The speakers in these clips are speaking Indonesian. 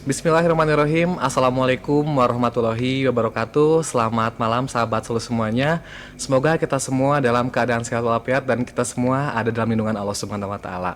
Bismillahirrahmanirrahim. Assalamualaikum warahmatullahi wabarakatuh. Selamat malam sahabat solo semuanya. Semoga kita semua dalam keadaan sehat walafiat dan kita semua ada dalam lindungan Allah Subhanahu wa taala.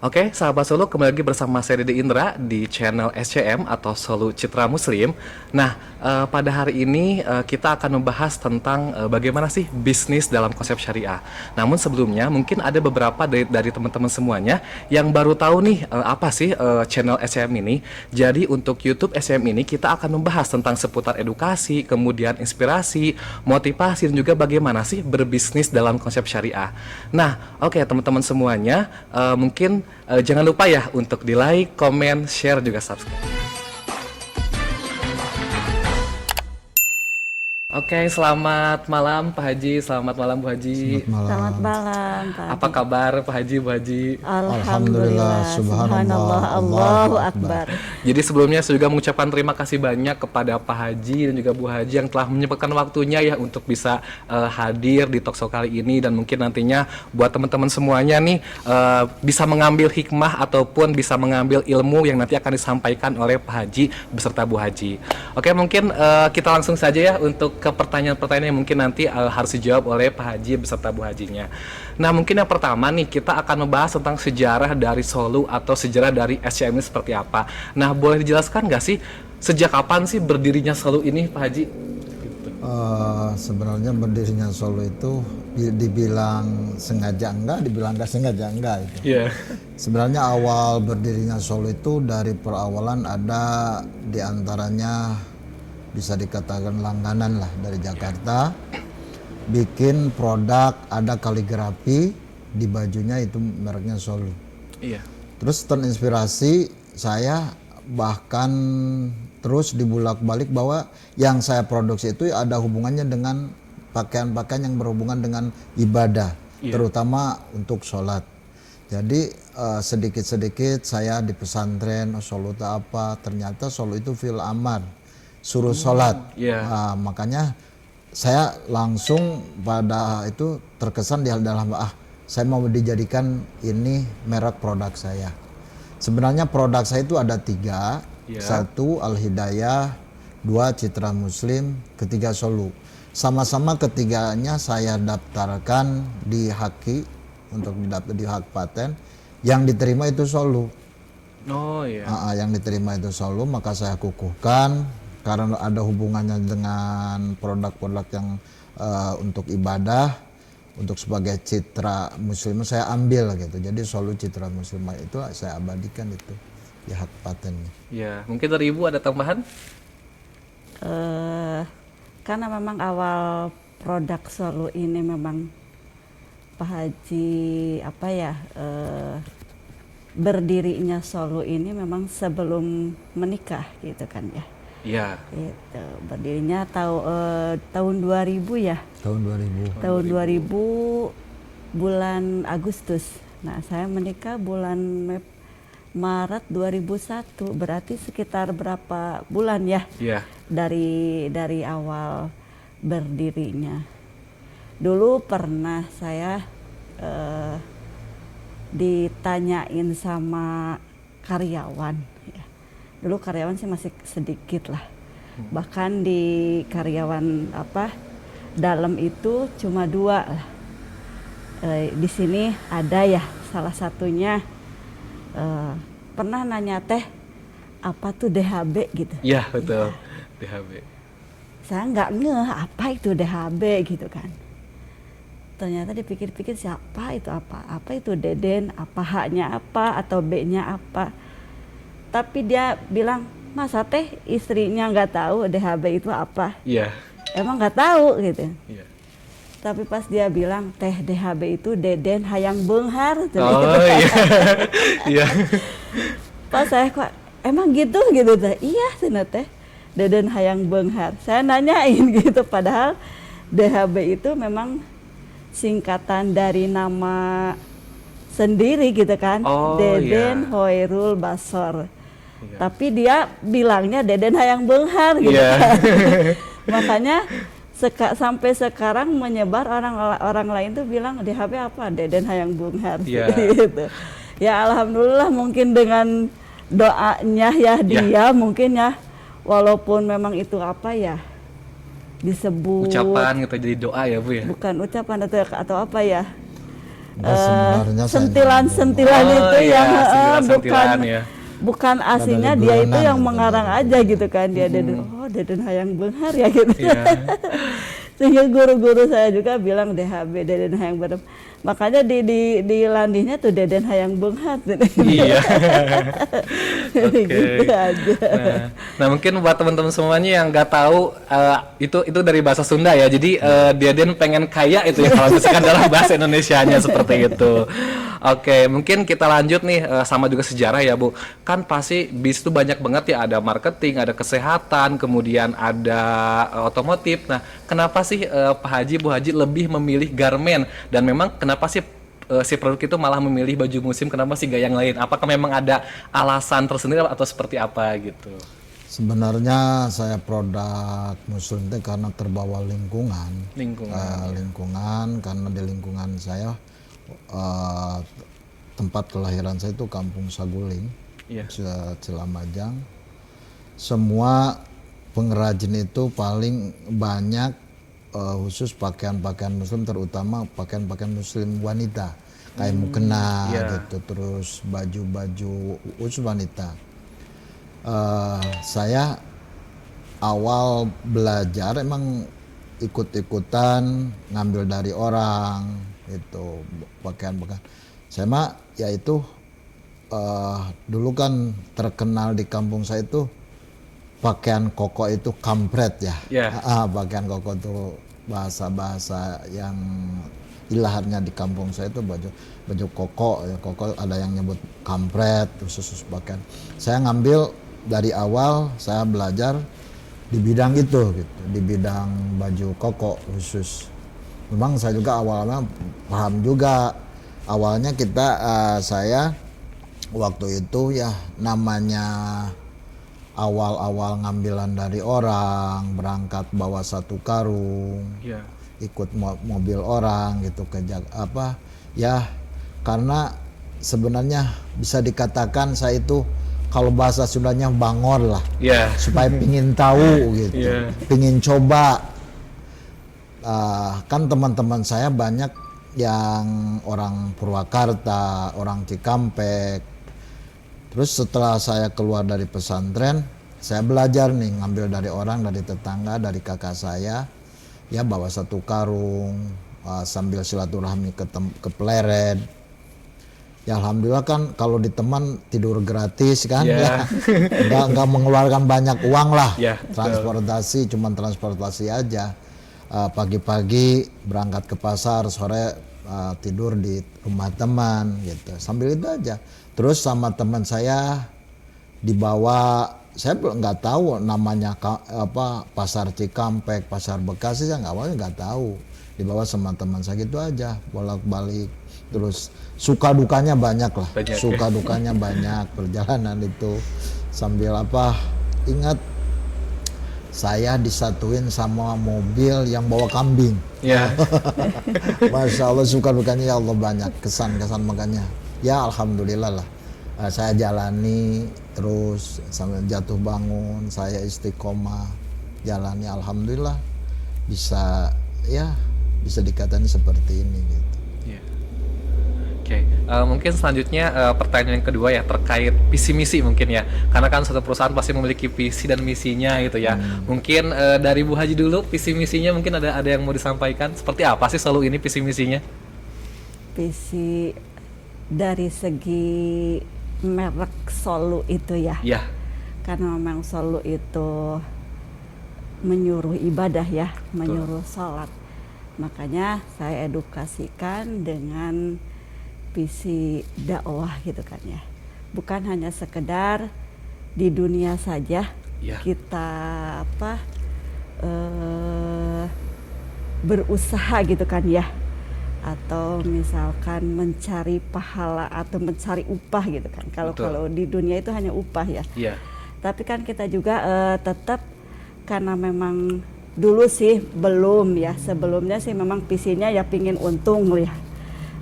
Oke, sahabat Solo, kembali lagi bersama saya Dede Indra di channel SCM atau Solo Citra Muslim. Nah, pada hari ini kita akan membahas tentang bagaimana sih bisnis dalam konsep syariah. Namun sebelumnya mungkin ada beberapa dari teman-teman semuanya yang baru tahu nih apa sih channel SCM ini. Jadi untuk YouTube SCM ini kita akan membahas tentang seputar edukasi, kemudian inspirasi, motivasi dan juga bagaimana sih berbisnis dalam konsep syariah. Nah, oke teman-teman semuanya, mungkin jangan lupa ya untuk di like, komen, share juga subscribe. Oke, selamat malam Pak Haji, selamat malam Bu Haji. Selamat malam Pak. Apa kabar Pak Haji, Bu Haji? Alhamdulillah, subhanallah, Allahu Akbar. Jadi sebelumnya saya juga mengucapkan terima kasih banyak kepada Pak Haji dan juga Bu Haji yang telah menyempatkan waktunya ya untuk bisa hadir di talkshow kali ini, dan mungkin nantinya buat teman-teman semuanya nih bisa mengambil hikmah ataupun bisa mengambil ilmu yang nanti akan disampaikan oleh Pak Haji beserta Bu Haji. Oke, mungkin kita langsung saja ya untuk ke pertanyaan-pertanyaan yang mungkin nanti harus dijawab oleh Pak Haji beserta Bu Hajinya. Nah, mungkin yang pertama nih kita akan membahas tentang sejarah dari Solo atau sejarah dari SCM ini seperti apa. Nah, boleh dijelaskan nggak sih sejak kapan sih berdirinya Solo ini, Pak Haji? Sebenarnya berdirinya Solo itu dibilang sengaja enggak, dibilang nggak sengaja enggak itu. Iya. Sebenarnya awal berdirinya Solo itu dari perawalan ada diantaranya bisa dikatakan langganan lah dari Jakarta, bikin produk, ada kaligrafi di bajunya itu mereknya Solo. Iya. Terus terinspirasi saya bahkan terus dibulak-balik bahwa yang saya produksi itu ada hubungannya dengan pakaian-pakaian yang berhubungan dengan ibadah, terutama untuk sholat. Jadi sedikit-sedikit saya di pesantren, Solo itu apa, ternyata Solo itu fil amar, suruh sholat. Makanya saya langsung pada itu terkesan di dalam saya mau dijadikan ini merek produk saya. Sebenarnya produk saya itu ada 3, 1 Al Hidayah, 2 Citra Muslim, ketiga Solo. Sama-sama ketiganya saya daftarkan di HAKI untuk didapat di hak paten, yang diterima itu Solo. Oh iya. Yang diterima itu Solo, maka saya kukuhkan karena ada hubungannya dengan produk-produk yang untuk ibadah, untuk sebagai citra muslim saya ambil gitu. Jadi Solo Citra Muslim itu saya abadikan itu di hak patennya. Ya, mungkin dari Ibu ada tambahan? Karena memang awal produk Solo ini memang Pak Haji berdirinya Solo ini memang sebelum menikah gitu kan ya. Iya. Itu berdirinya tahun 2000 ya. Tahun 2000. Tahun 2000 bulan Agustus. Nah, saya menikah bulan Maret 2001. Berarti sekitar berapa bulan ya? Iya. Dari awal berdirinya. Dulu pernah saya ditanyain sama karyawan. Dulu karyawan sih masih sedikit lah, bahkan di karyawan dalam itu cuma 2 lah. Di sini ada ya salah satunya pernah nanya teh apa tuh DHB gitu. Iya betul, DHB. Saya nggak ngeh apa itu DHB gitu kan. Ternyata dipikir-pikir siapa itu apa itu Deden, apa H-nya apa atau B-nya apa. Tapi dia bilang, masa teh istrinya nggak tahu DHB itu apa? Iya. Emang nggak tahu gitu. Iya. Tapi pas dia bilang teh DHB itu Deden hayang beunghar. Oh iya. Iya. Pas saya kok emang gitu teh. Iya cenah teh Deden hayang beunghar. Saya nanyain gitu, padahal DHB itu memang singkatan dari nama sendiri gitu kan. Deden Hoirul Basor. Iya. Tapi dia bilangnya Deden hayang beunghar gitu. Kan. Makanya sampai sekarang menyebar, orang lain tuh bilang DHB apa? Deden hayang beunghar gitu. Ya alhamdulillah mungkin dengan doanya ya dia mungkin ya, walaupun memang itu apa ya disebut Ucapan gitu jadi doa ya Bu ya. bukan ucapan atau apa ya, Nah, sebenarnya saya sentilan-sentilan Oh, itu iya, yang sentilan-sentilan ya. bukan aslinya dari dia itu bulanan yang gitu, mengarang dari aja gitu kan, dia Deden Hayang Beunghar ya gitu. Iya. Sehingga guru-guru saya juga bilang DHB Deden Hayang Beunghar. Makanya di landingnya tuh Deden Hayang Beunghar. Iya. Oke. Gitu aja. Nah, mungkin buat teman-teman semuanya yang nggak tahu itu dari bahasa Sunda ya. Jadi Deden pengen kaya itu ya kalau misalkan dalam bahasa Indonesianya seperti itu. Oke, mungkin kita lanjut nih sama juga sejarah ya Bu. Kan pasti bis itu banyak banget ya, ada marketing, ada kesehatan, kemudian ada otomotif. Nah, kenapa sih Pak Haji, Bu Haji lebih memilih garmen, dan memang kenapa sih si produk itu malah memilih baju musim, kenapa sih gak yang lain? Apakah memang ada alasan tersendiri atau seperti apa gitu? Sebenarnya saya produk muslim itu karena terbawa lingkungan. Lingkungan, karena di lingkungan saya tempat kelahiran saya itu Kampung Saguling, Cilamajang. Semua pengrajin itu paling banyak khusus pakaian-pakaian muslim, terutama pakaian-pakaian muslim wanita, kayak mukena gitu, terus baju-baju khusus wanita. Saya awal belajar emang ikut-ikutan ngambil dari orang itu pakaian-pakaian. Saya mah yaitu dulu kan terkenal di kampung saya itu pakaian koko itu kampret ya. Pakaian koko itu bahasa-bahasa yang ilahannya di kampung saya itu baju koko ya, koko ada yang nyebut kampret, khusus pakaian. Saya ngambil dari awal, saya belajar di bidang itu gitu, di bidang baju koko khusus. Memang saya juga awalnya paham juga. Awalnya saya waktu itu ya namanya awal-awal ngambilan dari orang, berangkat bawa satu karung, ikut mobil orang gitu karena sebenarnya bisa dikatakan saya itu kalau bahasa Sundanya bangor lah, supaya pingin tahu gitu, pingin coba. Kan teman-teman saya banyak yang orang Purwakarta, orang Cikampek. Terus setelah saya keluar dari pesantren, saya belajar nih ngambil dari orang, dari tetangga, dari kakak saya, ya bawa satu karung sambil silaturahmi ke Pleret. Ya alhamdulillah kan kalau di teman tidur gratis kan, ya nggak mengeluarkan banyak uang lah, transportasi cuman transportasi aja. Pagi-pagi berangkat ke pasar, sore tidur di rumah teman gitu, sambil itu aja. Terus sama teman saya dibawa, saya nggak tahu namanya pasar Cikampek, pasar Bekasi, saya nggak tahu. Dibawa sama teman saya gitu aja, bolak-balik. Terus suka dukanya banyak lah, dukanya banyak perjalanan itu. Sambil ingat saya disatuin sama mobil yang bawa kambing. Masya Allah, suka dukanya ya Allah banyak, kesan-kesan makanya. Ya alhamdulillah lah, saya jalani terus sampai jatuh bangun, saya istiqomah jalani, alhamdulillah bisa dikatakan seperti ini gitu. Mungkin selanjutnya pertanyaan yang kedua ya, terkait visi misi mungkin ya, karena kan suatu perusahaan pasti memiliki visi dan misinya gitu ya. Mungkin dari Bu Haji dulu, visi misinya mungkin ada yang mau disampaikan, seperti apa sih selalu ini visi misinya? Visi dari segi merek Solu itu ya, karena memang Solu itu menyuruh ibadah ya, menyuruh sholat, makanya saya edukasikan dengan visi dakwah gitu kan ya, bukan hanya sekedar di dunia saja kita berusaha gitu kan ya, atau misalkan mencari pahala atau mencari upah gitu kan. Kalau di dunia itu hanya upah ya. Tapi kan kita juga tetap, karena memang dulu sih belum ya, sebelumnya sih memang visinya ya pingin untung ya.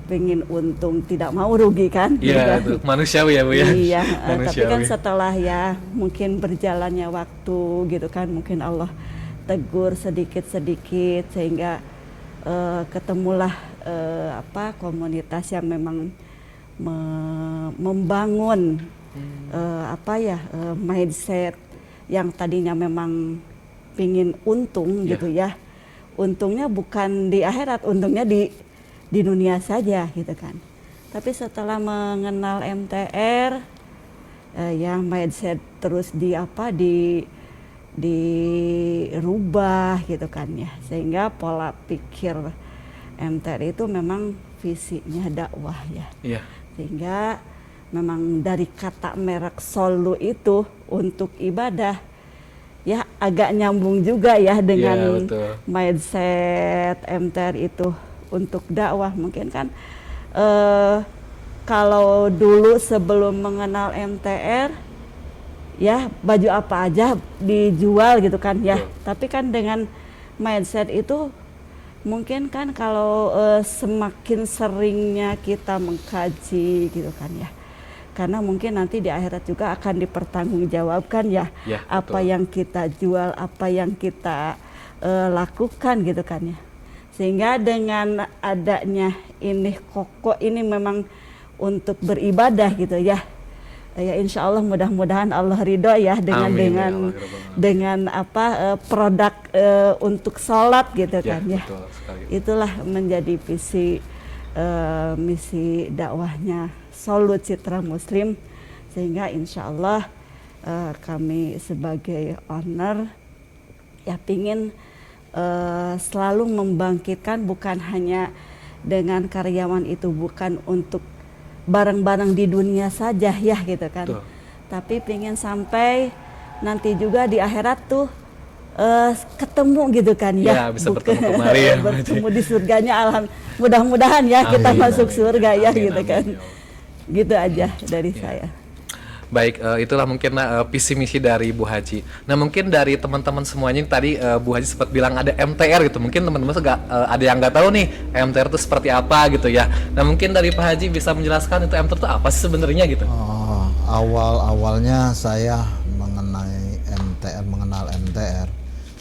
pengen untung, tidak mau rugi kan? Gitu Iya, kan. itu manusiawi ya Bu ya. Iya, tapi kan Manusiawi. setelah ya mungkin berjalannya waktu gitu kan, mungkin Allah tegur sedikit-sedikit sehingga ketemulah komunitas yang memang membangun mindset yang tadinya memang pingin untung gitu ya. Untungnya bukan di akhirat, untungnya di dunia saja gitu kan. Tapi setelah mengenal MTR, yang mindset terus dirubah gitu kan ya, sehingga pola pikir MTR itu memang visinya dakwah ya. Iya. Sehingga memang dari kata merek solu itu untuk ibadah ya agak nyambung juga ya dengan mindset MTR itu untuk dakwah. Mungkin kan kalau dulu sebelum mengenal MTR ya baju apa aja dijual gitu kan ya. Tapi kan dengan mindset itu mungkin kan kalau semakin seringnya kita mengkaji gitu kan ya, karena mungkin nanti di akhirat juga akan dipertanggungjawabkan ya, apa yang kita jual, apa yang kita lakukan gitu kan ya. Sehingga dengan adanya ini koko ini memang untuk beribadah gitu ya. Ya insya Allah mudah-mudahan Allah ridho ya dengan produk untuk sholat gitu kan ya. Itulah menjadi misi dakwahnya Solu Citra Muslim, sehingga insya Allah kami sebagai owner ya pingin selalu membangkitkan, bukan hanya dengan karyawan itu, bukan untuk barang-barang di dunia saja ya gitu kan. Tapi pingin sampai nanti juga di akhirat tuh ketemu gitu kan ya, bisa bertemu kembali ya, bertemu di surganya. Mudah-mudahan ya kita masuk surga ya gitu kan. Gitu aja dari saya. Baik, itulah mungkin visi misi dari Bu Haji. Nah mungkin dari teman-teman semuanya tadi Bu Haji sempat bilang ada MTR gitu. Mungkin teman-teman ada yang nggak tahu nih MTR itu seperti apa gitu ya. Nah mungkin dari Pak Haji bisa menjelaskan itu MTR itu apa sih sebenarnya gitu? Awalnya saya mengenal MTR.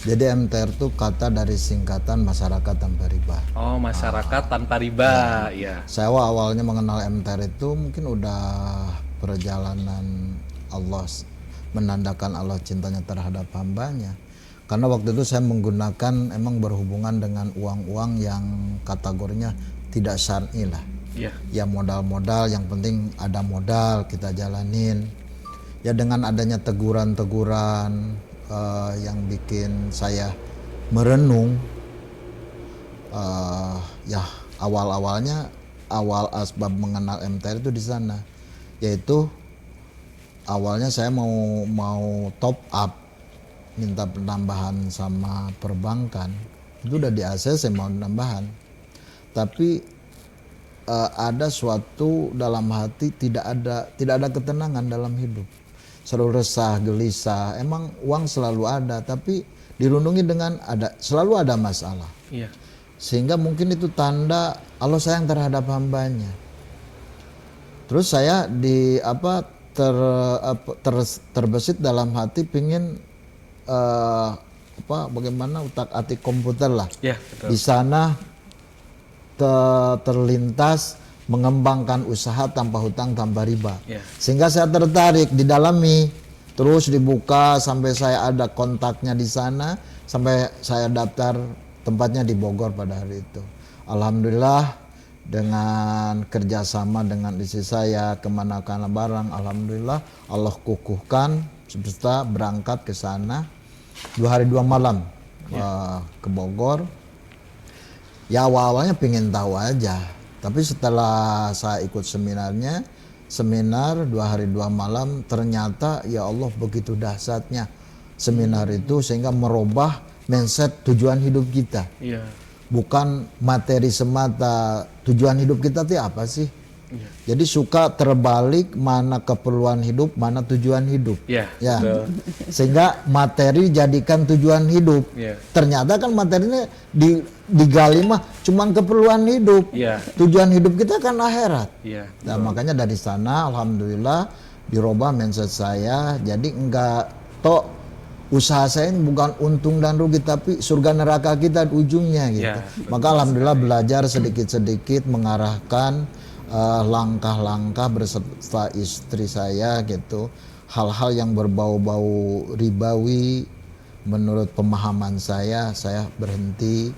Jadi MTR itu kata dari singkatan masyarakat tanpa riba. Oh, masyarakat tanpa riba, ya. Saya awalnya mengenal MTR itu mungkin udah perjalanan Allah, menandakan Allah cintanya terhadap hambanya. Karena waktu itu saya menggunakan emang berhubungan dengan uang-uang yang kategorinya tidak syar'i lah. Ya modal-modal, yang penting ada modal kita jalanin. Ya dengan adanya teguran-teguran yang bikin saya merenung, ya awal-awalnya asbab mengenal MTR itu di sana, yaitu awalnya saya mau top up, minta penambahan sama perbankan, itu udah di ACC, saya mau penambahan, tapi ada suatu dalam hati tidak ada ketenangan dalam hidup, selalu resah, gelisah. Emang uang selalu ada, tapi dirundungi dengan selalu ada masalah. Sehingga mungkin itu tanda Allah sayang terhadap hambanya. Terus saya terbesit dalam hati pingin bagaimana utak-atik komputer lah. Di sana terlintas mengembangkan usaha tanpa hutang tanpa riba. Sehingga saya tertarik, didalami, terus dibuka sampai saya ada kontaknya di sana, sampai saya daftar tempatnya di Bogor pada hari itu. Alhamdulillah dengan kerjasama dengan istri saya, kemana-mana barang, alhamdulillah Allah kukuhkan serta berangkat ke sana 2 hari 2 malam ke Bogor. Ya awalnya pengen tahu aja, tapi setelah saya ikut seminarnya, seminar 2 hari 2 malam, ternyata ya Allah begitu dahsyatnya seminar itu sehingga merubah mindset tujuan hidup kita. Bukan materi semata, tujuan hidup kita itu apa sih? Jadi suka terbalik mana keperluan hidup, mana tujuan hidup. Iya, Ya. betul. Sehingga materi jadikan tujuan hidup. Iya. Ternyata kan materinya digali mah cuman keperluan hidup. Iya. Tujuan hidup kita kan akhirat. Iya. Nah, makanya dari sana alhamdulillah dirubah mindset saya. Jadi enggak tok usaha saya ini bukan untung dan rugi tapi surga neraka kita ujungnya gitu. Ya, Maka alhamdulillah belajar sedikit-sedikit mengarahkan langkah-langkah beserta istri saya gitu. Hal-hal yang berbau-bau ribawi menurut pemahaman saya berhenti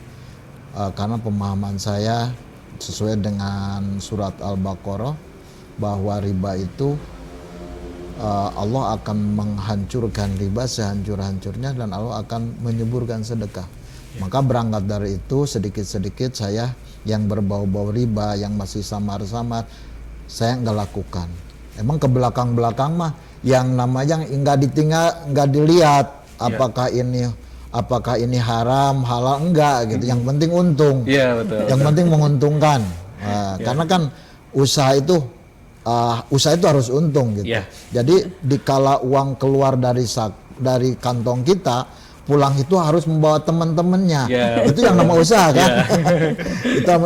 karena pemahaman saya sesuai dengan surat Al-Baqarah bahwa riba itu Allah akan menghancurkan riba sehancur-hancurnya dan Allah akan menyuburkan sedekah. Maka berangkat dari itu sedikit-sedikit saya yang berbau-bau riba, yang masih samar-samar, saya nggak lakukan. Emang ke belakang-belakang mah yang namanya nggak ditinggal, nggak dilihat apakah ini haram, halal enggak gitu. Yang penting untung. Iya, betul. Yang penting menguntungkan. Nah, karena kan usaha itu harus untung gitu. Yeah. Jadi dikala uang keluar dari kantong kita, pulang itu harus membawa teman-temannya. Yeah, itu yang nama usaha kan. Kita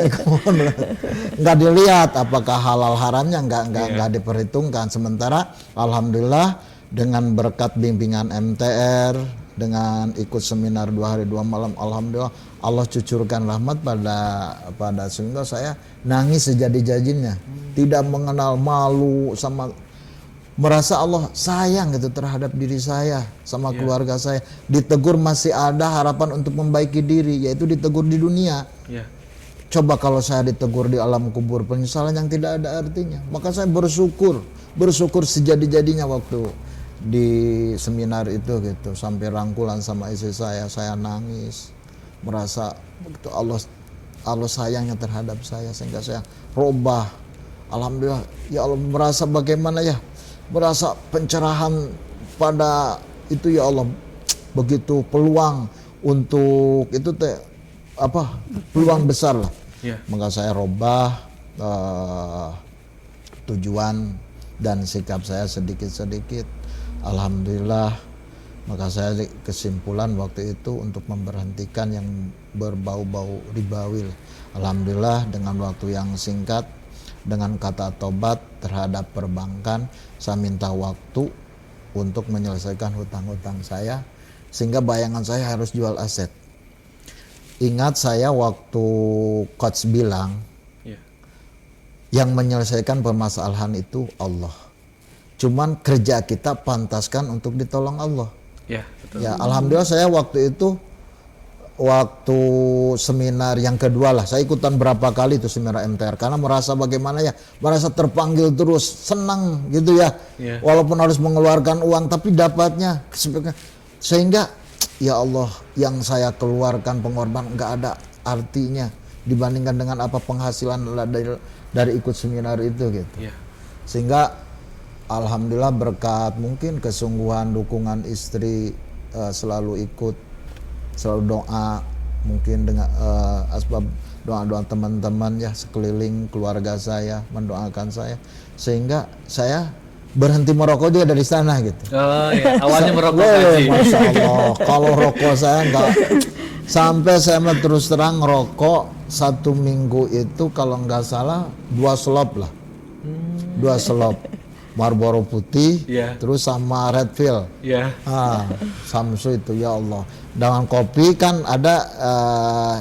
nggak dilihat apakah halal haramnya nggak diperhitungkan. Sementara alhamdulillah dengan berkat bimbingan MTR, dengan ikut seminar 2 hari 2 malam, alhamdulillah Allah cucurkan rahmat pada sehingga saya nangis sejadi-jadinya, tidak mengenal malu sama merasa Allah sayang gitu terhadap diri saya sama keluarga saya. Ditegur masih ada harapan untuk membaiki diri, yaitu ditegur di dunia. Coba kalau saya ditegur di alam kubur, penyesalan yang tidak ada artinya. Maka saya bersyukur sejadi-jadinya waktu di seminar itu gitu, sampai rangkulan sama istri saya nangis, merasa begitu Allah sayangnya terhadap saya sehingga saya robah. Alhamdulillah ya Allah, merasa bagaimana ya, merasa pencerahan pada itu ya Allah, begitu peluang untuk itu peluang besar lah. Maka saya robah tujuan dan sikap saya sedikit-sedikit. Alhamdulillah, maka saya kesimpulan waktu itu untuk memberhentikan yang berbau-bau ribawi. Alhamdulillah dengan waktu yang singkat, dengan kata tobat terhadap perbankan, saya minta waktu untuk menyelesaikan hutang-hutang saya, sehingga bayangan saya harus jual aset. Ingat saya waktu coach bilang, yang menyelesaikan permasalahan itu Allah. Cuman kerja kita pantaskan untuk ditolong Allah. Betul. Ya, alhamdulillah saya waktu itu seminar yang kedua lah, saya ikutan berapa kali itu seminar MTR karena merasa bagaimana ya, merasa terpanggil terus, senang gitu ya. Walaupun harus mengeluarkan uang tapi dapatnya sehingga ya Allah, yang saya keluarkan pengorbanan nggak ada artinya dibandingkan dengan apa penghasilan dari ikut seminar itu gitu. Sehingga alhamdulillah berkat mungkin kesungguhan dukungan istri, selalu ikut, selalu doa, mungkin dengan asbab doa-doa teman-teman ya sekeliling keluarga saya mendoakan saya, sehingga saya berhenti merokok juga dari sana gitu. Oh iya, awalnya merokok aja. Masya Allah, kalau rokok saya enggak, sampai saya terus terang rokok 1 minggu itu kalau nggak salah 2 selop lah, 2 selop. Marlboro putih, terus sama Redfield, Samsu itu ya Allah. Dengan kopi kan ada,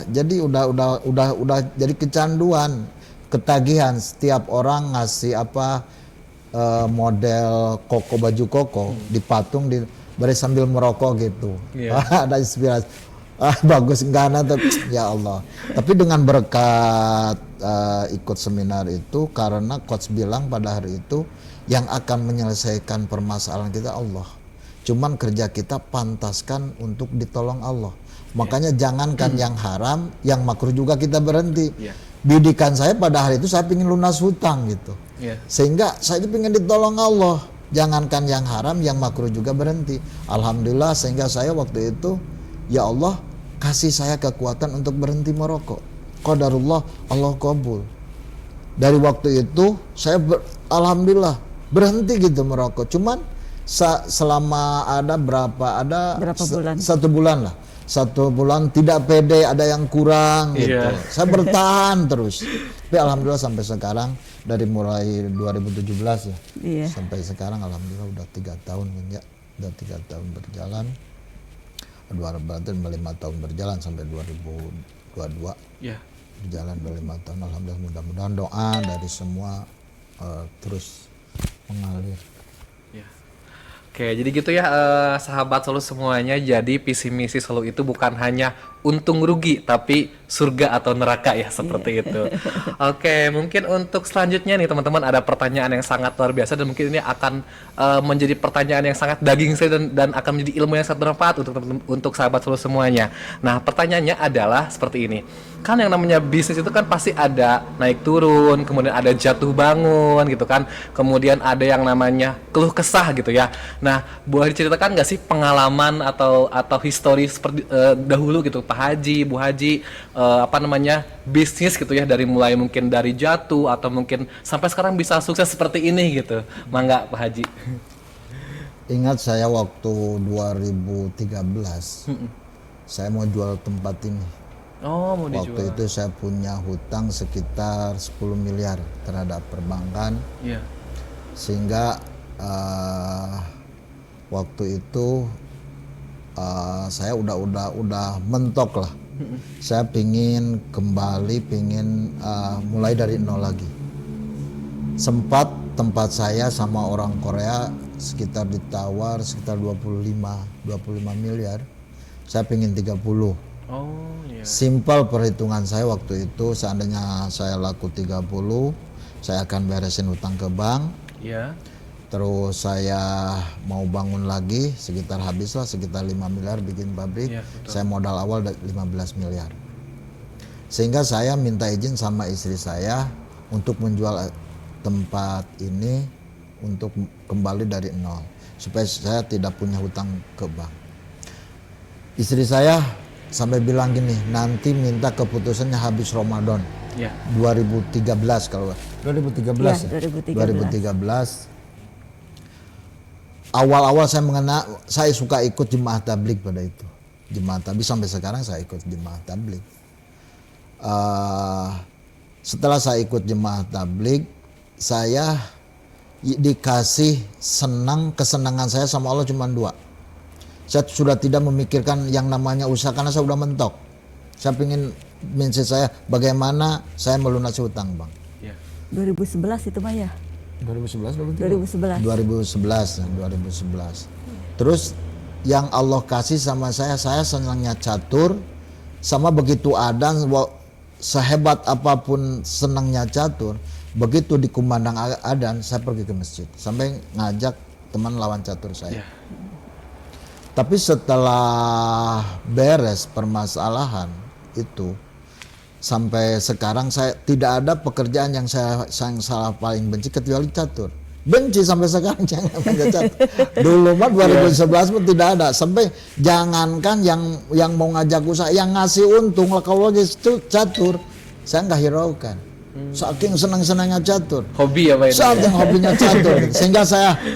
jadi udah jadi kecanduan, ketagihan. Setiap orang ngasih model baju koko dipatung beri sambil merokok gitu. Ada inspirasi. Bagus enggak ya Allah. Tapi dengan berkat ikut seminar itu, karena coach bilang pada hari itu yang akan menyelesaikan permasalahan kita Allah. Cuman kerja kita pantaskan untuk ditolong Allah. Makanya jangankan yang haram, yang makruh juga kita berhenti. Bidikan saya pada hari itu saya ingin lunas hutang gitu. Sehingga saya ingin ditolong Allah. Jangankan yang haram, yang makruh juga berhenti. Alhamdulillah sehingga saya waktu itu ya Allah kasih saya kekuatan untuk berhenti merokok. Qadarullah, Allah kabul. Dari waktu itu saya alhamdulillah berhenti gitu merokok. Cuman selama ada Berapa bulan? 1 bulan lah. 1 bulan tidak pede, ada yang kurang gitu. Iya. Saya bertahan terus. Tapi alhamdulillah sampai sekarang dari mulai 2017 ya. Iya. Sampai sekarang alhamdulillah udah 3 tahun kan ya. Udah 3 tahun berjalan. Berarti 5 tahun berjalan sampai 2022 Ya. berjalan 5 tahun. Alhamdulillah, mudah-mudahan doa dari semua terus mengalir. Ya. Oke, jadi gitu ya sahabat Solo semuanya. Jadi visi misi Solo itu bukan hanya untung rugi, tapi surga atau neraka ya, seperti itu. Oke, mungkin untuk selanjutnya nih teman-teman ada pertanyaan yang sangat luar biasa dan mungkin ini akan menjadi pertanyaan yang sangat daging saya dan akan menjadi ilmu yang sangat bermanfaat untuk sahabat Solo semuanya. Nah, pertanyaannya adalah seperti ini. Kan yang namanya bisnis itu kan pasti ada naik turun, kemudian ada jatuh bangun gitu kan, kemudian ada yang namanya keluh kesah gitu ya. Nah, boleh diceritakan nggak sih pengalaman atau histori seperti dahulu gitu, Pak Haji, Bu Haji, bisnis gitu ya, dari mulai mungkin dari jatuh atau mungkin sampai sekarang bisa sukses seperti ini gitu. Mangga Pak Haji. Ingat saya waktu 2013 saya mau jual tempat ini. Oh, mau Waktu dijual. itu saya punya hutang sekitar 10 miliar terhadap perbankan, Iya. sehingga waktu itu saya udah mentok lah. Saya pingin kembali, pingin mulai dari nol lagi. Sempat tempat saya sama orang Korea sekitar ditawar sekitar 25 miliar. Saya pingin 30. Oh, iya. Simpel perhitungan saya waktu itu, seandainya saya laku 30, saya akan beresin hutang ke bank. Iya. Terus saya mau bangun lagi, habislah sekitar 5 miliar bikin pabrik. Iya, betul. Saya modal awal 15 miliar. Sehingga saya minta izin sama istri saya untuk menjual tempat ini untuk kembali dari nol, supaya saya tidak punya hutang ke bank. Istri saya sampai bilang gini, nanti minta keputusannya habis Ramadan. Iya. 2013 kalau 2013 Ya, ya? 2013. Awal-awal saya suka ikut jemaah tabligh pada itu. Jemaah tabligh sampai sekarang saya ikut jemaah tabligh. Setelah saya ikut jemaah tabligh, saya dikasih kesenangan saya sama Allah cuma 2. Saya sudah tidak memikirkan yang namanya usaha karena saya sudah mentok. Saya ingin mindset saya bagaimana saya melunasi hutang, Bang. Iya. 2011 itu mah ya. 2011 2011. Terus yang Allah kasih sama saya senangnya catur, sama begitu adan, sehebat apapun senangnya catur, begitu dikumandang adan saya pergi ke masjid sampai ngajak teman lawan catur saya. Iya. Tapi setelah beres permasalahan itu, sampai sekarang saya tidak ada pekerjaan yang saya salah paling benci kecuali catur. Benci sampai sekarang jangan catur. Dulu mah 2011 pun tidak ada. Sampai jangankan yang mau ngajak usaha, yang ngasih untung lah kalau itu catur, saya nggak hiraukan. Saking senang-senangnya catur. Hobi ya Pak ini? Saking hobinya catur. Sehingga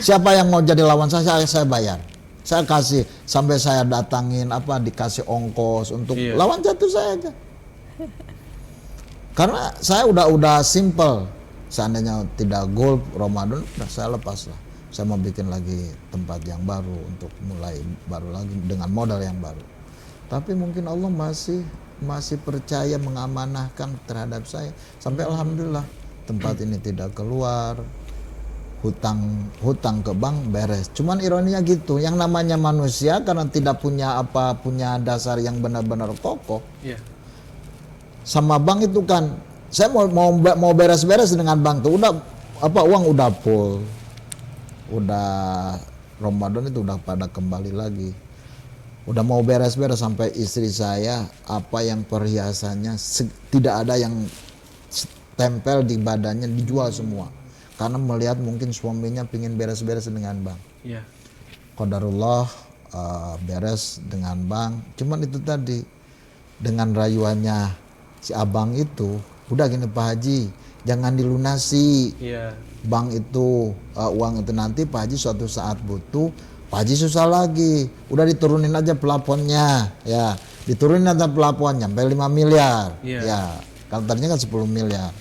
siapa yang mau jadi lawan saya bayar. Saya kasih, sampai saya datangin dikasih ongkos untuk lawan catur saya aja. Karena saya udah simple. Seandainya tidak goal Ramadan, udah saya lepas lah. Saya mau bikin lagi tempat yang baru untuk mulai baru lagi dengan modal yang baru. Tapi mungkin Allah masih percaya mengamanahkan terhadap saya. Sampai alhamdulillah tempat ini tidak keluar. Hutang ke bank beres. Cuman ironinya gitu, yang namanya manusia karena tidak punya dasar yang benar-benar kokoh. Iya. Sama bank itu kan, saya mau beres-beres dengan bank tuh uang udah full. Udah Ramadan itu udah pada kembali lagi. Udah mau beres-beres sampai istri saya yang perhiasannya tidak ada yang tempel di badannya dijual semua. Karena melihat mungkin suaminya pingin beres-beres dengan bank. Iya. Qadarullah beres dengan bank. Cuman itu tadi dengan rayuannya si abang itu, udah gini Pak Haji, jangan dilunasi Iya. bank itu, uang itu, nanti Pak Haji suatu saat butuh, Pak Haji susah lagi. Udah diturunin aja plafonnya, ya diturunin aja plafonnya sampai 5 miliar. Iya. Ya kalau tadinya kan 10 miliar.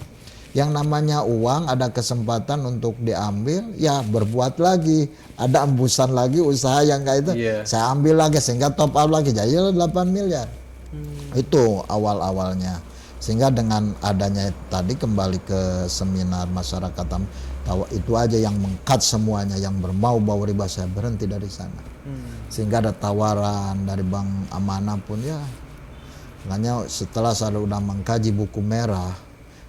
Yang namanya uang ada kesempatan untuk diambil, ya berbuat lagi, ada embusan lagi usaha yang kayak itu, Iya. saya ambil lagi sehingga top up lagi, jadi 8 miliar. Itu awal-awalnya. Sehingga dengan adanya tadi kembali ke seminar masyarakat tahu itu aja yang mengkat semuanya, yang berbau-bau riba, saya berhenti dari sana. Sehingga ada tawaran dari Bank Amanah pun, ya makanya setelah saya udah mengkaji buku merah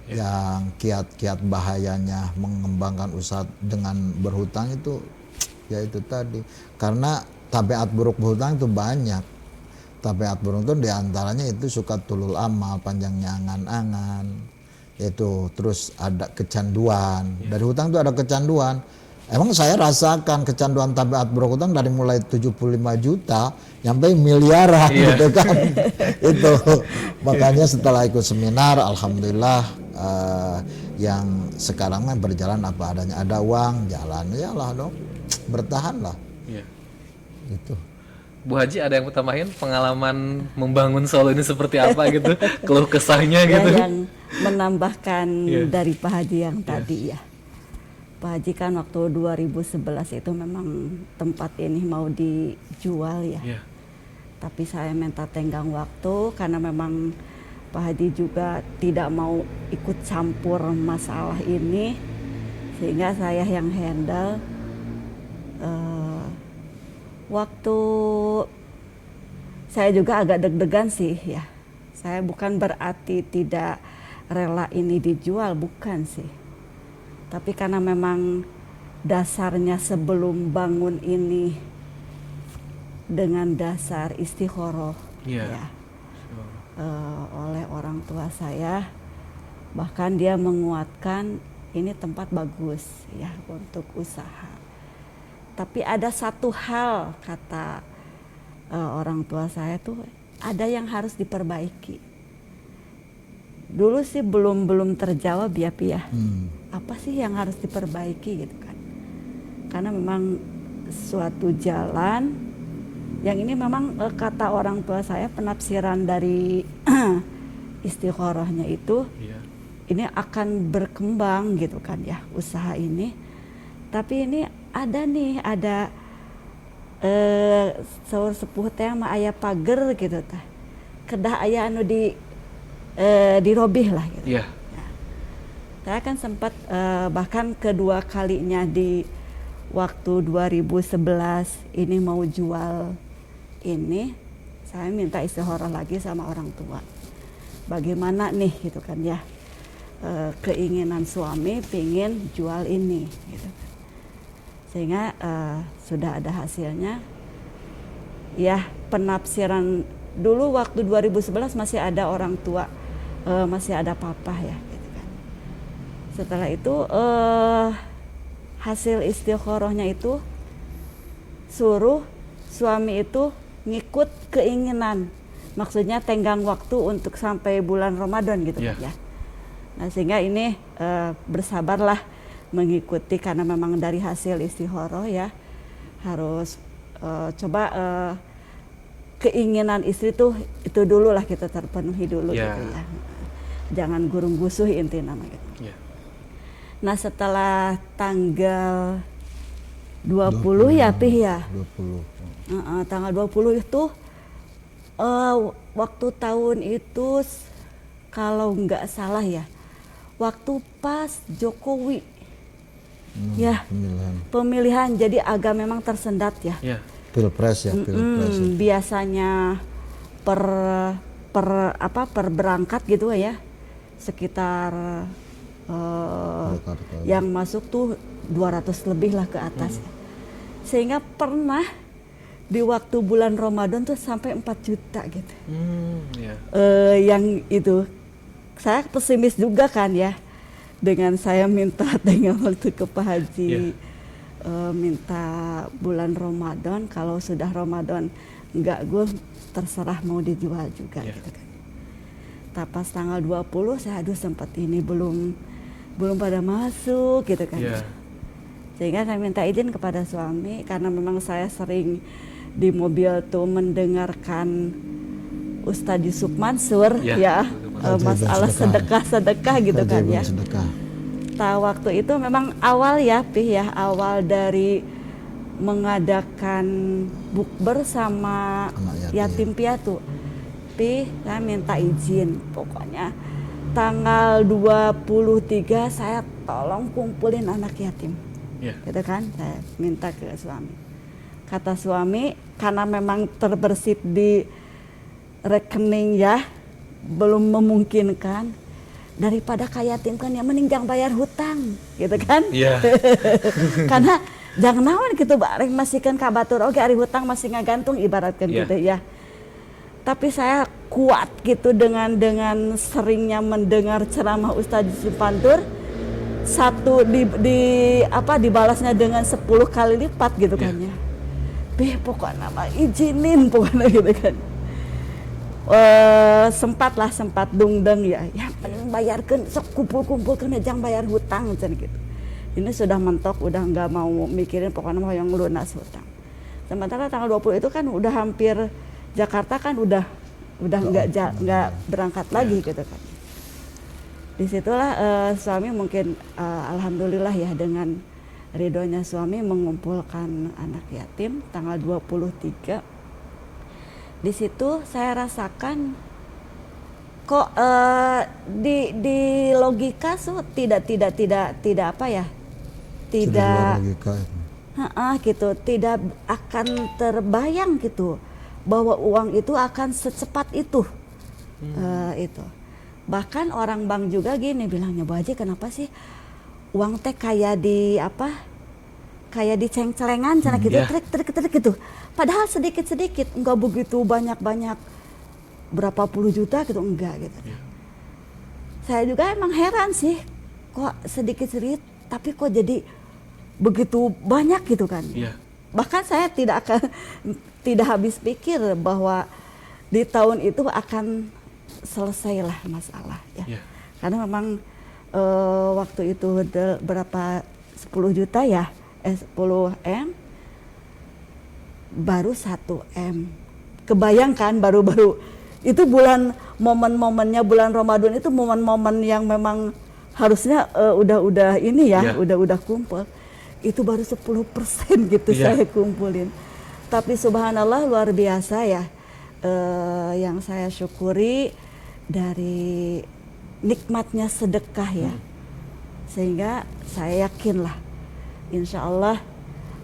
yang kiat-kiat bahayanya mengembangkan usaha dengan berhutang itu, ya itu tadi, karena tabiat buruk berhutang itu banyak. Tabiat buruk itu diantaranya itu suka tulul amal, panjangnya angan-angan, itu terus ada kecanduan. Dari hutang itu ada kecanduan. Emang saya rasakan kecanduan tabiat buruk hutang dari mulai 75 juta sampai miliaran gitu kan. Itu makanya setelah ikut seminar, alhamdulillah yang sekarang mah berjalan apa adanya, ada uang jalan, ya lah dong, bertahan lah. Iya. Gitu. Bu Haji ada yang mau tambahin pengalaman membangun Solo ini seperti apa gitu, keluh kesahnya Ya, gitu. yang menambahkan Iya. dari Pak Haji yang tadi ya. Pak Haji kan waktu 2011 itu memang tempat ini mau dijual ya. Iya. Tapi saya minta tenggang waktu karena memang Pak Haji juga tidak mau ikut campur masalah ini, sehingga saya yang handle. Waktu saya juga agak deg-degan sih ya. Saya bukan berarti tidak rela ini dijual, bukan sih. Tapi karena memang dasarnya sebelum bangun ini dengan dasar istikharah Iya. ya, oleh orang tua saya, bahkan dia menguatkan ini tempat bagus ya untuk usaha. Tapi ada satu hal, kata orang tua saya tuh, ada yang harus diperbaiki. Dulu sih belum terjawab ya Pi ya. Apa sih yang harus diperbaiki gitu kan? Karena memang suatu jalan yang ini memang kata orang tua saya, penafsiran dari istikharahnya itu, Iya. ini akan berkembang gitu kan ya usaha ini. Tapi ini ada saur sepuh teh mah aya pager gitu teh. Kedah aya anu dirobih lah gitu. Iya. Saya kan sempat bahkan kedua kalinya di waktu 2011 ini mau jual ini, saya minta istikharah lagi sama orang tua. Bagaimana nih gitu kan ya, keinginan suami pingin jual ini gitu. Sehingga sudah ada hasilnya. Ya, penafsiran dulu waktu 2011 masih ada orang tua, masih ada papa ya gitu kan. Setelah itu hasil istikharahnya itu suruh suami itu ngikut keinginan, maksudnya tenggang waktu untuk sampai bulan Ramadan gitu Yeah. ya. Nah sehingga ini bersabarlah mengikuti, karena memang dari hasil istikharah ya harus coba keinginan istri tuh itu dulu lah kita terpenuhi dulu Yeah. gitu ya. Jangan gurung gusuh intinya gitu. Yeah. Nah setelah tanggal 20 ya Pih ya, 20. tanggal 20 itu waktu tahun itu kalau nggak salah ya, waktu pas Jokowi ya pemilihan, jadi agak memang tersendat ya. Yeah. Pilpres ya, pilpres. Biasanya per berangkat gitu ya sekitar Jakarta. yang masuk tuh 200 lebih lah ke atas. Sehingga pernah di waktu bulan Ramadan tuh sampai 4 juta gitu. Yeah. Yang itu saya pesimis juga kan ya, dengan saya minta dengan waktu ke Pak Haji, minta bulan Ramadan, kalau sudah Ramadan enggak, gue terserah mau dijual juga gitu kan. Pas tanggal 20 saya sempat ini belum belum pada masuk gitu kan. Iya. Sehingga saya minta izin kepada suami karena memang saya sering di mobil tuh mendengarkan Ustadz Yusuf Mansur Ya, masalah sedekah gitu kan ya. Sedekah. Waktu itu memang awal ya Pi ya, awal dari mengadakan bukber sama yatim piatu. Pi, saya minta izin pokoknya tanggal 23 saya tolong kumpulin anak yatim. Gitu kan, saya minta ke suami. Kata suami, karena memang terbersit di rekening ya, belum memungkinkan, daripada kayatimkan ya mending jangan bayar hutang, gitu kan? Iya. Karena jangan naon gitu, bareng masih kan kabatur, oke ari hutang masih ngagantung ibaratkan gitu ya. Tapi saya kuat gitu dengan seringnya mendengar ceramah Ustadz Yusuf Mansur, satu dibalasnya dengan 10 kali lipat gitu kan ya. Pokoknya mah izinin pokoknya gitu kan. Sempat dungdeng ya paling bayarkan sok kumpulkan jangan bayar hutang gitu. Ini sudah mentok, udah nggak mau mikirin, pokoknya mau yang lunas hutang. Sementara tanggal 20 itu kan udah hampir Jakarta kan udah nggak berangkat lagi gitu kan. Disitulah suami mungkin alhamdulillah ya dengan ridhonya suami mengumpulkan anak yatim tanggal 23. Di situ saya rasakan kok di logika tidak apa ya, tidak gitu, tidak akan terbayang gitu bahwa uang itu akan secepat itu. Itu bahkan orang bank juga gini bilangnya, Bu Haji kenapa sih uang teh kayak di ceng-celengan sana gitu, trik gitu, padahal sedikit enggak begitu banyak berapa puluh juta gitu, enggak gitu. Saya juga emang heran sih kok sedikit tapi kok jadi begitu banyak gitu kan. Bahkan saya tidak habis pikir bahwa di tahun itu akan selesailah masalah ya. Karena memang waktu itu berapa 10 juta ya, 10 M baru 1 M. Kebayangkan baru itu momen-momennya bulan Ramadan itu momen-momen yang memang harusnya udah ini ya, udah kumpul. Itu baru 10% gitu saya kumpulin. Tapi subhanallah luar biasa ya. Yang saya syukuri dari nikmatnya sedekah ya, sehingga saya yakinlah insya Allah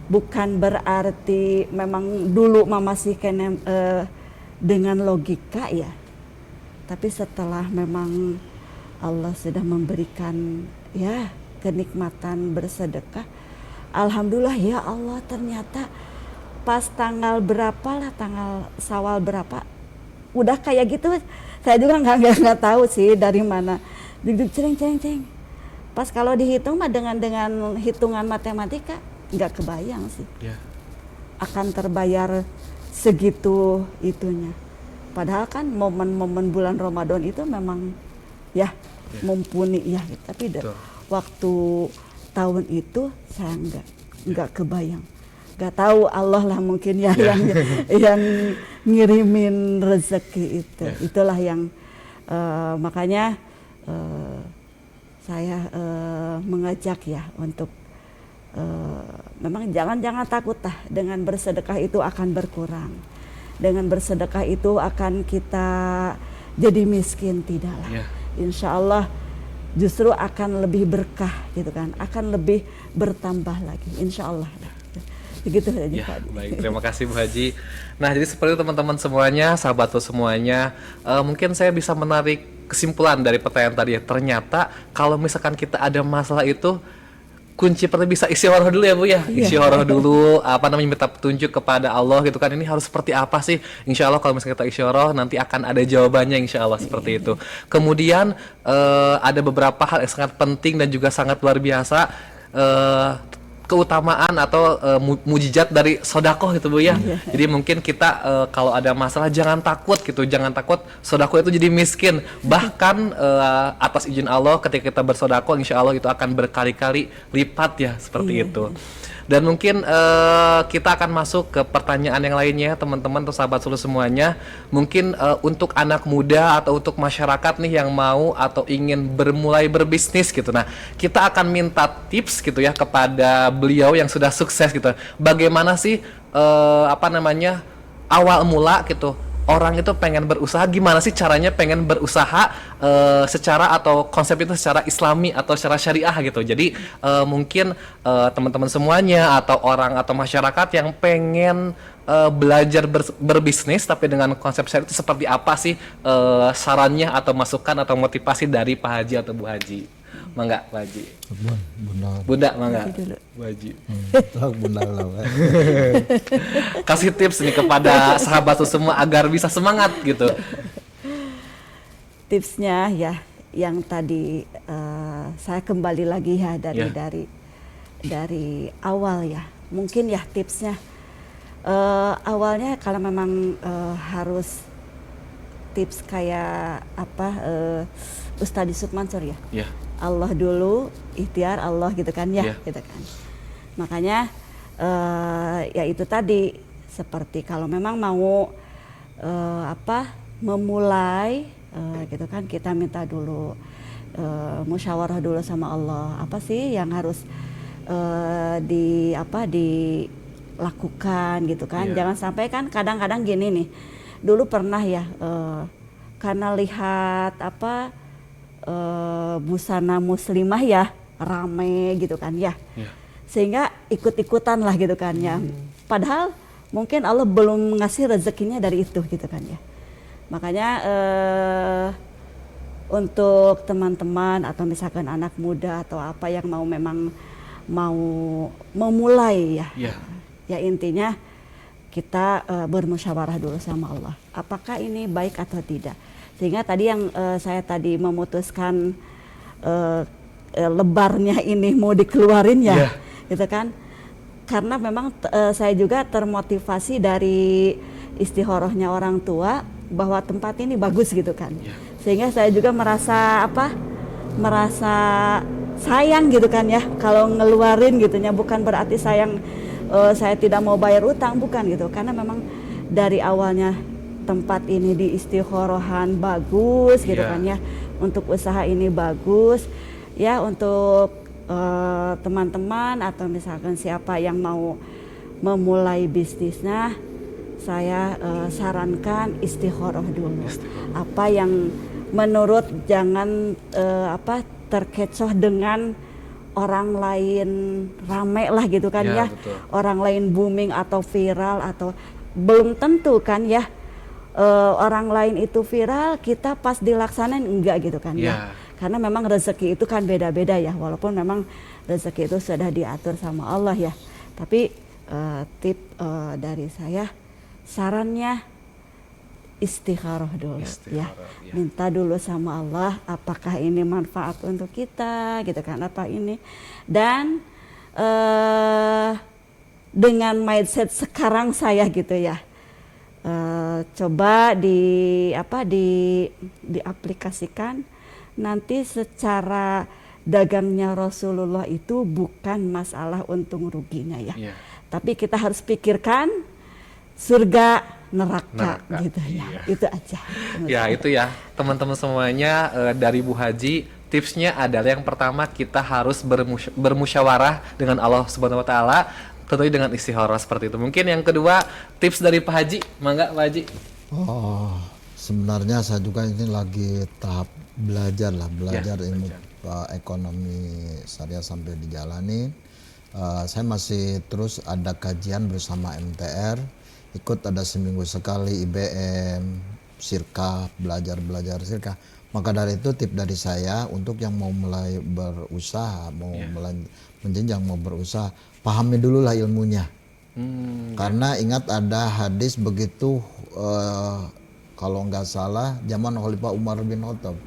bukan berarti memang dulu mama sih kena dengan logika ya, tapi setelah memang Allah sudah memberikan ya kenikmatan bersedekah, alhamdulillah ya Allah, ternyata pas tanggal berapa lah, tanggal Syawal berapa udah kayak gitu. Saya juga nggak tahu sih dari mana, ceng. Pas kalau dihitung mah dengan hitungan matematika nggak kebayang sih akan terbayar segitu itunya. Padahal kan momen-momen bulan Ramadan itu memang mumpuni ya, tapi waktu tahun itu saya nggak kebayang. Gak tahu Allah lah mungkin ya yang ngirimin rezeki itu. Itulah yang makanya saya mengajak ya untuk memang jangan takut lah dengan bersedekah, itu akan berkurang. Dengan bersedekah itu akan kita jadi miskin, tidaklah. Insya Allah justru akan lebih berkah gitu kan, akan lebih bertambah lagi insya Allah. Begitu aja Pak. Baik, terima kasih Bu Haji. Nah, jadi seperti itu teman-teman semuanya, sahabatku semuanya, mungkin saya bisa menarik kesimpulan dari pertanyaan tadi ya. Ternyata kalau misalkan kita ada masalah itu, kunci pertama bisa istikharah dulu ya Bu ya. Istikharah dulu, minta petunjuk kepada Allah gitu kan. Ini harus seperti apa sih? Insya Allah kalau misalnya kita istikharah nanti akan ada jawabannya insya Allah seperti itu. Kemudian ada beberapa hal yang sangat penting dan juga sangat luar biasa. keutamaan atau mujizat dari sodakoh gitu Bu ya. Jadi mungkin kita kalau ada masalah jangan takut gitu, jangan takut sodakoh itu jadi miskin. Bahkan atas izin Allah ketika kita bersodakoh, insya Allah itu akan berkali-kali lipat ya seperti itu. Dan mungkin kita akan masuk ke pertanyaan yang lainnya teman-teman atau sahabat Sulu semuanya. Mungkin untuk anak muda atau untuk masyarakat nih yang mau atau ingin bermulai berbisnis gitu. Nah, kita akan minta tips gitu ya kepada beliau yang sudah sukses gitu. Bagaimana sih awal mula gitu. Orang itu pengen berusaha, gimana sih caranya pengen berusaha secara atau konsep itu secara islami atau secara syariah gitu. Jadi mungkin teman-teman semuanya atau orang atau masyarakat yang pengen belajar berbisnis tapi dengan konsep syariah itu seperti apa sih sarannya atau masukan atau motivasi dari Pak Haji atau Bu Haji? Mangga Pak Haji. Bunda mangga. Bu Haji. Bunda lah. Kasih tips nih kepada sahabat semua agar bisa semangat gitu. Tipsnya ya yang tadi saya kembali lagi ya dari awal ya. Mungkin ya tipsnya awalnya kalau memang harus tips kayak apa Ustadz Yusuf Mansur ya. Yeah. Allah dulu, ikhtiar Allah gitu kan ya, gitu kan. Makanya ya itu tadi seperti kalau memang mau memulai gitu kan kita minta dulu musyawarah dulu sama Allah. Apa sih yang harus dilakukan gitu kan. Jangan sampai kan kadang-kadang gini nih. Dulu pernah ya karena lihat busana muslimah ya rame gitu kan ya. Sehingga ikut-ikutan lah gitu kan ya. Padahal mungkin Allah belum ngasih rezekinya dari itu gitu kan ya. Makanya untuk teman-teman atau misalkan anak muda atau apa yang memang mau memulai ya. Ya intinya kita bermusyawarah dulu sama Allah. Apakah ini baik atau tidak? Sehingga tadi yang saya tadi memutuskan lebarnya ini mau dikeluarin ya, gitu kan? Karena memang saya juga termotivasi dari istikharahnya orang tua bahwa tempat ini bagus gitu kan. Sehingga saya juga merasa sayang gitu kan ya kalau ngeluarin gitunya, bukan berarti sayang saya tidak mau bayar utang, bukan gitu. Karena memang dari awalnya tempat ini di istiqorohan bagus gitu kan ya, untuk usaha ini bagus ya, untuk teman-teman atau misalkan siapa yang mau memulai bisnisnya, saya sarankan istiqoroh dulu. Apa yang menurut jangan terkecoh dengan orang lain rame lah gitu kan ya, orang lain booming atau viral atau belum tentu kan ya. Orang lain itu viral, kita pas dilaksanain enggak gitu kan ya. Karena memang rezeki itu kan beda-beda ya, walaupun memang rezeki itu sudah diatur sama Allah ya. Tapi tip dari saya, sarannya istikharah dulu ya. Minta dulu sama Allah apakah ini manfaat untuk kita gitu kan, apa ini. Dan dengan mindset sekarang saya gitu ya, coba diaplikasikan. Nanti secara dagangnya Rasulullah itu bukan masalah untung ruginya ya, tapi kita harus pikirkan surga neraka gitu ya. Itu aja ya. Itu ya teman-teman semuanya, dari Bu Haji tipsnya adalah yang pertama kita harus bermusyawarah dengan Allah Subhanahu Wa Taala, tentunya dengan istikharah seperti itu. Mungkin yang kedua tips dari Pak Haji, mangga Pak Haji. Sebenarnya saya juga ini lagi tahap belajar ilmu ekonomi syariah sambil dijalani. Saya masih terus ada kajian bersama MTR, ikut ada seminggu sekali IBM, Sirkah, belajar Sirkah. Maka dari itu tip dari saya untuk yang mau mulai berusaha, menjenjang mau berusaha, pahami dulu lah ilmunya. Karena ingat ada hadis begitu, kalau nggak salah zaman Khalifah Umar bin Khattab,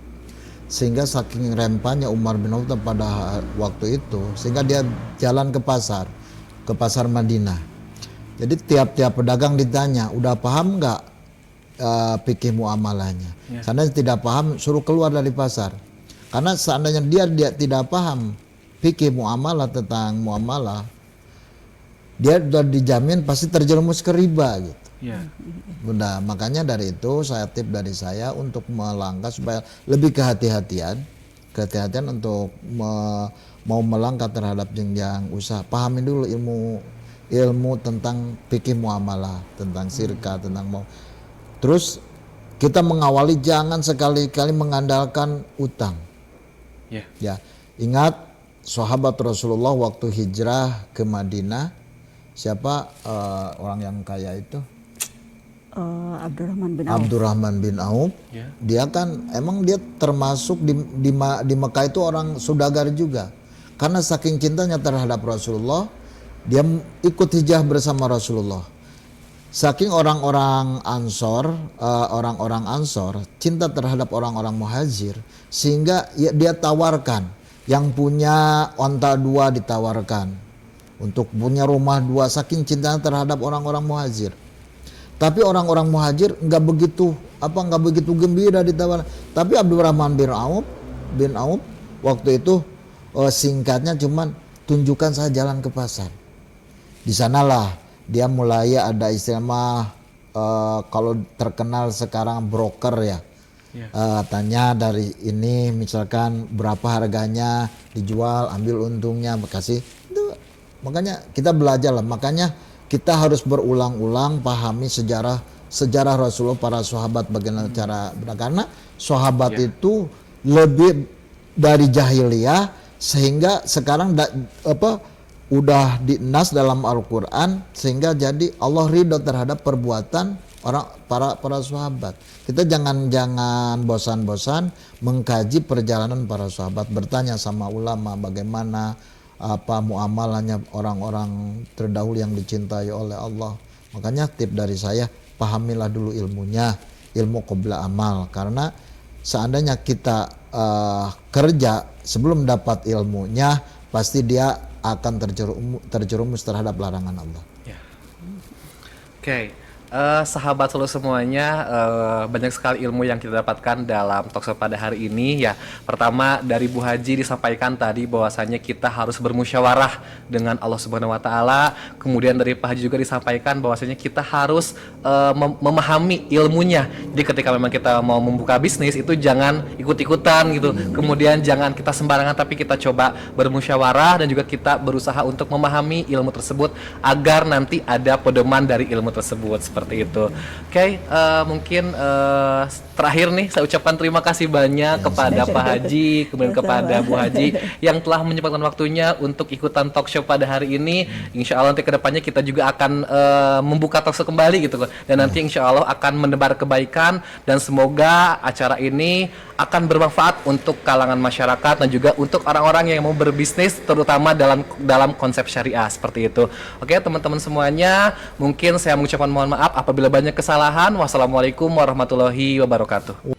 sehingga saking rempannya Umar bin Khattab pada waktu itu, sehingga dia jalan ke pasar, ke pasar Madinah. Jadi tiap-tiap pedagang ditanya, udah paham nggak fikih muamalahnya? Seandainya tidak paham, suruh keluar dari pasar. Karena seandainya dia tidak paham fikih muamalah tentang muamalah, dia sudah dijamin pasti terjerumus ke riba gitu. Udah, makanya dari itu tip dari saya untuk melangkah supaya lebih kehati-hatian untuk mau melangkah terhadap jenjang usaha. Pahami dulu ilmu tentang fikih muamalah, tentang sirka, tentang mau. Terus kita mengawali jangan sekali-kali mengandalkan utang. Ya, ingat sahabat Rasulullah waktu hijrah ke Madinah, siapa orang yang kaya itu? Abdurrahman bin Auf. Dia kan emang dia termasuk di Mekah itu orang saudagar juga. Karena saking cintanya terhadap Rasulullah, dia ikut hijrah bersama Rasulullah. Saking orang-orang Ansor cinta terhadap orang-orang Muhajir, sehingga dia tawarkan, yang punya onta 2 ditawarkan, untuk punya rumah 2, saking cintanya terhadap orang-orang Muhajir. Tapi orang-orang Muhajir nggak begitu gembira ditawar. Tapi Abdurrahman bin Auf waktu itu singkatnya cuman tunjukkan saya jalan ke pasar. Di sanalah dia mulai ada istilah kalau terkenal sekarang broker ya. Tanya dari ini misalkan berapa harganya, dijual, ambil untungnya, kasih. Makanya kita belajar lah. Makanya kita harus berulang-ulang pahami sejarah Rasulullah, para sahabat, bagaimana cara, karena sahabat itu lebih dari jahiliyah, sehingga sekarang udah dinas dalam Al-Quran, sehingga jadi Allah ridho terhadap perbuatan para sahabat. Kita jangan bosan-bosan mengkaji perjalanan para sahabat, bertanya sama ulama bagaimana muamalahnya orang-orang terdahulu yang dicintai oleh Allah. Makanya tip dari saya, pahamilah dulu ilmunya, ilmu qabla amal, karena seandainya kita kerja sebelum dapat ilmunya, pasti dia akan terjerumus terhadap larangan Allah. Sahabat solo semuanya, banyak sekali ilmu yang kita dapatkan dalam talkshow pada hari ini ya. Pertama dari Bu Haji disampaikan tadi bahwasanya kita harus bermusyawarah dengan Allah Subhanahu wa taala. Kemudian dari Pak Haji juga disampaikan bahwasanya kita harus memahami ilmunya. Jadi ketika memang kita mau membuka bisnis itu jangan ikut-ikutan gitu. Kemudian jangan kita sembarangan, tapi kita coba bermusyawarah dan juga kita berusaha untuk memahami ilmu tersebut agar nanti ada pedoman dari ilmu tersebut. Seperti itu. Mungkin terakhir nih saya ucapkan terima kasih banyak kepada Pak Haji, kemudian kepada Bu Haji yang telah menyempatkan waktunya untuk ikutan talk show pada hari ini. Insya Allah nanti kedepannya kita juga akan membuka talk show kembali gitu, dan nanti insya Allah akan menebar kebaikan, dan semoga acara ini akan bermanfaat untuk kalangan masyarakat dan juga untuk orang-orang yang mau berbisnis, terutama dalam konsep syariah seperti itu. Oke, teman-teman semuanya, mungkin saya mengucapkan mohon maaf apabila banyak kesalahan. Wassalamualaikum warahmatullahi wabarakatuh.